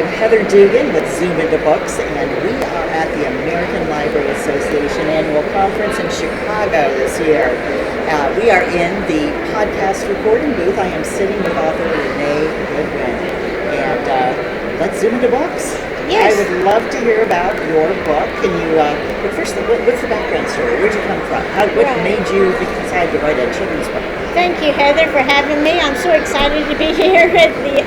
am Heather Dugan with Zoom Into Books, and we are at the American Library Association Annual Conference in Chicago this year. We are in the podcast recording booth. I am sitting with author Renee Goodwin, and let's Zoom Into Books. Yes. I would love to hear about your book. Can you, but first, what's the background story? Where'd you come from? What made you decide to write a children's book? Thank you, Heather, for having me. I'm so excited to be here at the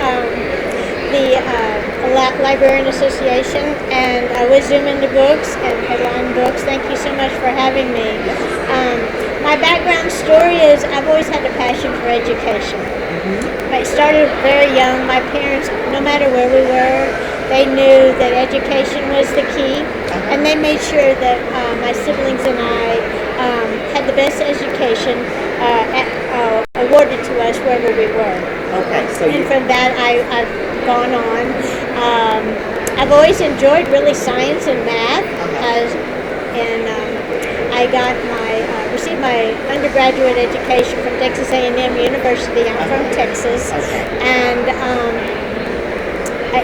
Librarian Association and with Zoom Into Books and Headline Books. Thank you so much for having me. My background story is I've always had a passion for education. I started very young. My parents, no matter where we were, they knew that education was the key, and they made sure that my siblings and I had the best education awarded to us wherever we were. Okay, so and from that, I've gone on. I've always enjoyed really science and math, and I got received my undergraduate education from Texas A&M University. I'm from Texas, and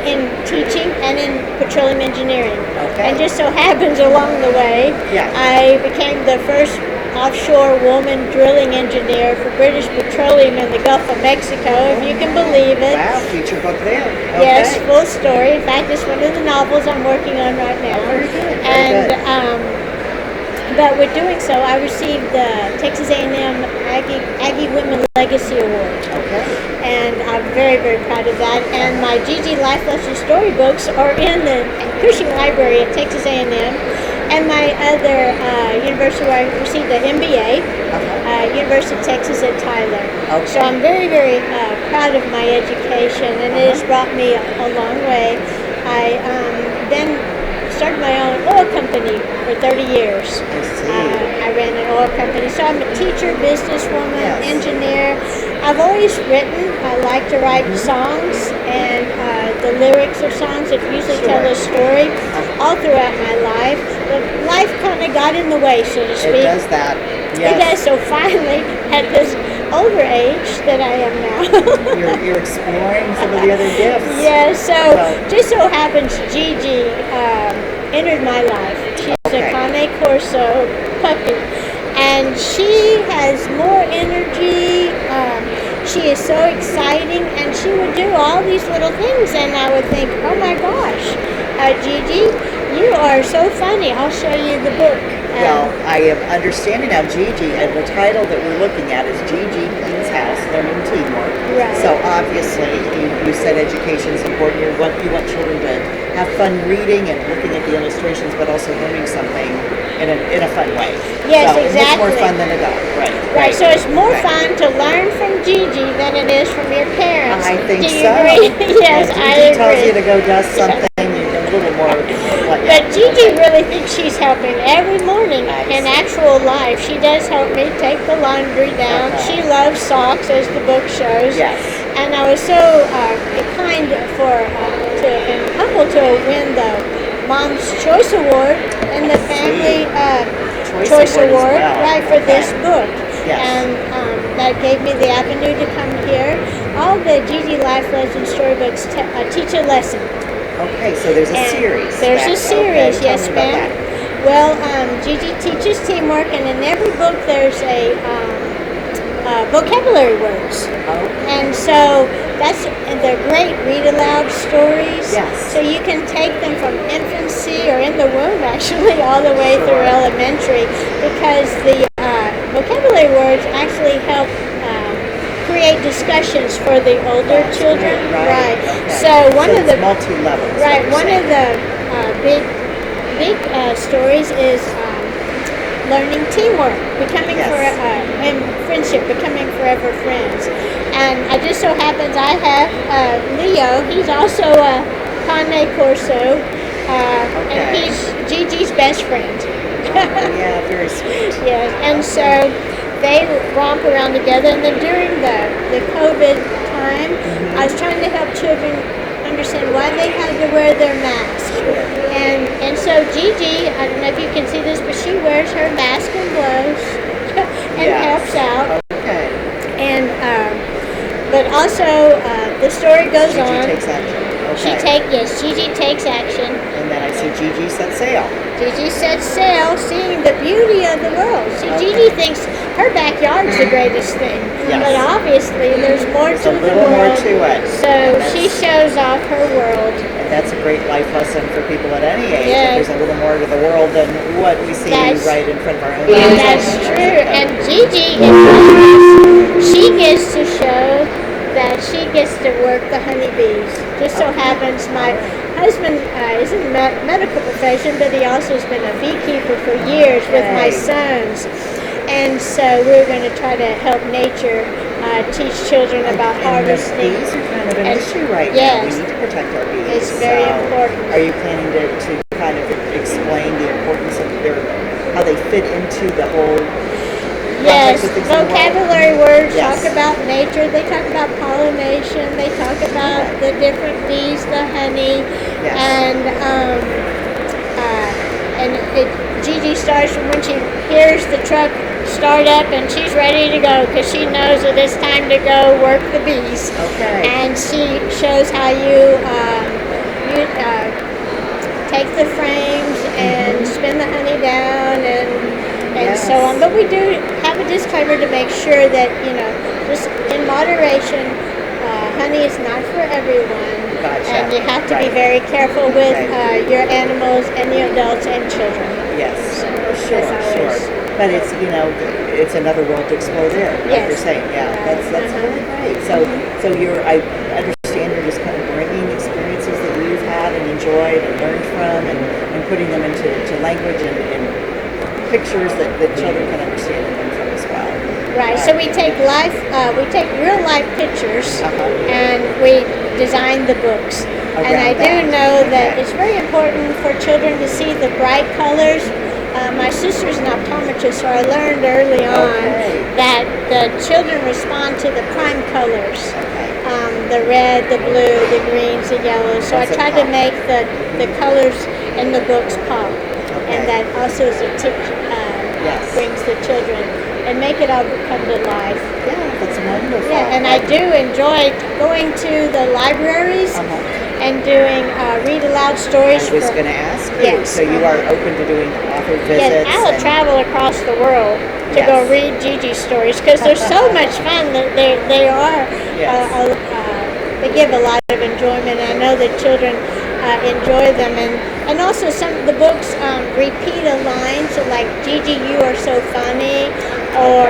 in teaching and in petroleum engineering. And just so happens along the way, I became the first offshore woman drilling engineer for British Petroleum in the Gulf of Mexico, if you can believe it. Wow, feature book there. Yes, full story. In fact, it's one of the novels I'm working on right now. Very good. But with doing so, I received the Texas A&M Aggie Women Legacy Award. And I'm very, very proud of that. And my GG Life Lesson Storybooks are in the Cushing Library at Texas A&M. And my other university where I received an MBA, University of Texas at Tyler. So I'm very, very proud of my education, and it has brought me a long way. I then started my own oil company for 30 years. I ran an oil company. So I'm a teacher, businesswoman, engineer. I've always written. I like to write songs, and the lyrics of songs that usually tell a story all throughout my life. But life kind of got in the way, so to speak. It does that. It does. So finally, at this older age that I am now, you're exploring some of the other gifts. So just so happens Gigi entered my life. She's a Cane Corso puppy, and she has more energy. She is so exciting, and she would do all these little things, and I would think, oh my gosh, Gigi, you are so funny. I'll show you the book. Well, I am understanding now, Gigi, and the title that we're looking at is Gigi Cleans House, Learning Teamwork. So obviously, you said education is important. You want children to have fun reading and looking at the illustrations, but also learning something in a fun way. Yes, so exactly. It's more fun than a dog, right. So it's more fun to learn from Gigi than it is from your parents. I think Do so. you agree? Yes, I agree. Gigi tells you to go dust something. A little more. But Gigi really thinks she's helping every morning in actual life. She does help me take the laundry down. She loves socks, as the book shows. And I was so kind and humble to win the Mom's Choice Award and the Family Choice Award for this book. And that gave me the avenue to come here. All the Gigi Life Legend Storybooks teach a lesson. So there's a series. There's a series, yes, ma'am. Well, Gigi teaches teamwork, and in every book there's a vocabulary words. And so they're great read-aloud stories. So you can take them from infancy or in the womb, actually, all the way through elementary, because the vocabulary words actually help create discussions for the older children. So one of the multi-level. One of the big stories is learning teamwork, becoming and friendship, becoming forever friends. And it just so happens I have Leo. He's also a Cane Corso, and he's Gigi's best friend. Very sweet. And so they romp around together, and then during the COVID time, I was trying to help children understand why they had to wear their mask. And so Gigi, I don't know if you can see this, but she wears her mask and gloves and helps out. And but also the story goes on. Gigi takes action. Okay. Gigi takes action. And then I see Gigi set sail. Gigi sets sail, seeing the beauty of the world. See, Okay. Gigi thinks her backyard's the greatest thing. Yes. But obviously, there's more There's to a the little more world. to it. So she shows off her world. And that's a great life lesson for people at any age. Yes. That there's a little more to the world than what we see right in front of our own eyes. That's true. And Gigi, she gets to show that she gets to work the honeybees. Just so happens my husband is in the medical profession, but he also has been a beekeeper for years with my sons. And so we're going to try to help nature teach children about harvesting. And the bees are kind of an issue right Yes. now. We need to protect our bees. It's very important. Are you planning to kind of explain the importance of how they fit into the whole Yes, complex of things in the world? vocabulary words Yes. talk about nature. They talk about pollination. They talk about the different bees, the honey, Yes. and Gigi starts from when she hears the truck start up and she's ready to go because she knows that it's time to go work the bees. Okay. And she shows how you take the frames and spin the honey down and Yes. so on. But we do have a disclaimer to make sure that, just in moderation, honey is not for everyone. Gotcha. And you have to be Right. very careful with Okay. your animals and the adults and children. Yes. So, as always. But it's another world to explore there, like Yes. you're saying. Yeah, that's really great. So I understand you're just kind of bringing experiences that you've had and enjoyed and learned from and putting them into language and pictures that children can understand and learn from as well. Right. So we take real life pictures, Uh-huh. and we design the books. And I Around do that. know that Okay. it's very important for children to see the bright colors. My sister's an optometrist, so I learned early on Okay. that the children respond to the prime colors. Okay. The red, the blue, the greens, the yellows. So I Does it try to pop? make the colors in the books pop. And Okay. that also is a tip, Yes. brings the children and make it all come to life. Yeah, that's wonderful. Yeah, and I do enjoy going to the libraries Uh-huh. and doing read aloud stories. I was for- going to ask you. Yes. So you are open to doing author visits? Yes, I will and- travel across the world to Yes. go read Gigi's stories because they're so much fun. They are. Yes. They give a lot of enjoyment. I know that children enjoy them, and also some of the books repeat a line. So like Gigi, you are so funny, or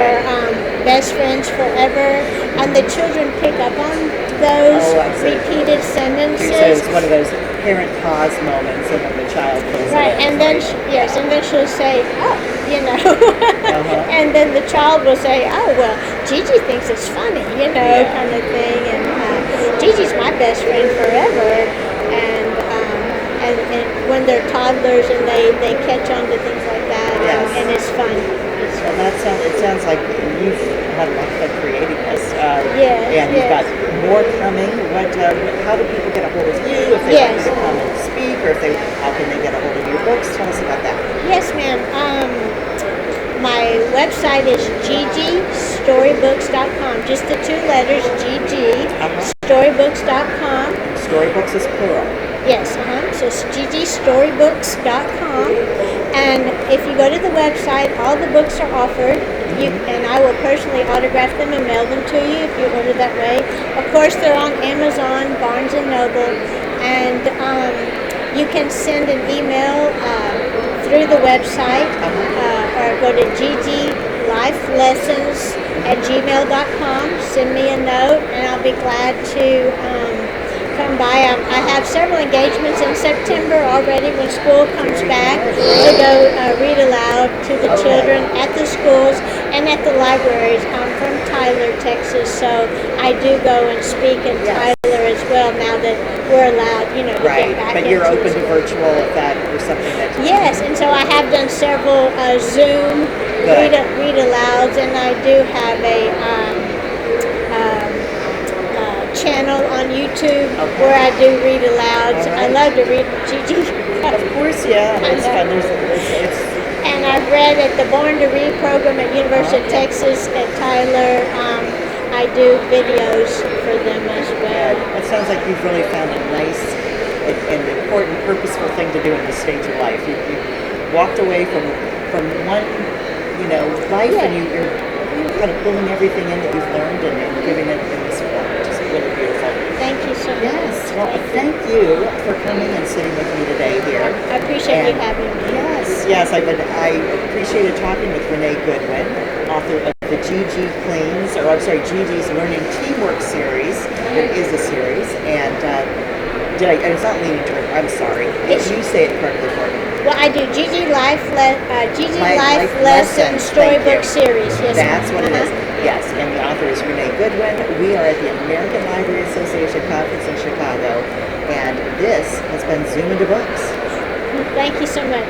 best friends forever, and the children pick up on those Oh, I see. repeated So sentences. it's one of those parent pause moments, and then the child pulls Right, it in. and then and then she'll say, "Oh, Uh-huh. and then the child will say, "Oh, well, Gigi thinks it's funny, Yeah. kind of thing." And Gigi's my best friend forever. And when they're toddlers and they catch on to things like that, Yes. and it's fun. It's Well, it sounds like you've had a lot of fun creating this. Yes, And you've yes. got more coming. How do people get a hold of you if they Yes. want you to come and speak, or how can they get a hold of your books? Tell us about that. Yes, ma'am. My website is gggstorybooks.com. Just the two letters, gggstorybooks.com. Storybooks is plural. Yes, so it's gggstorybooks.com. And if you go to the website, all the books are offered. And I will personally autograph them and mail them to you if you order that way. Of course, they're on Amazon, Barnes & Noble, and you can send an email through the website or go to gglifelessons@gmail.com. Send me a note, and I'll be glad to come by. I have several engagements in September already when school comes back to go read aloud to the children at the schools and at the libraries. I'm from Tyler, Texas, so I do go and speak in Tyler as well now that we're allowed, to get back But you're into open to it. virtual if that was something that. Yes, and so I have done several Zoom Good. read alouds, and I do have a channel on YouTube where I do read alouds. All I right. love to read Gigi. Of course, yeah. It's I fun. know. It's And I've read at the Born to Read program at University of Texas at Tyler. I do videos for them as well. It sounds like you've really found a nice and important, purposeful thing to do in this stage of life. You walked away from one, life, Yeah. and you're kind of pulling everything in that you've learned and giving it in this form, which is really beautiful. Thank you so much. Yes, well, thank you for coming and sitting with me today here. I appreciate you And having me. Yes, I appreciated talking with Renee Goodwin, author of the Gigi's Learning Teamwork series. It is a series, and it's not leaning toward, I'm sorry. You say it correctly for me. Well, I do Gigi Life Life Lesson Lessons, thank Storybook you. series. Yes, That's what it is. Uh-huh. Yes, and the author is Renee Goodwin. We are at the American Library Association Conference in Chicago, and this has been Zoom into Books. Thank you so much.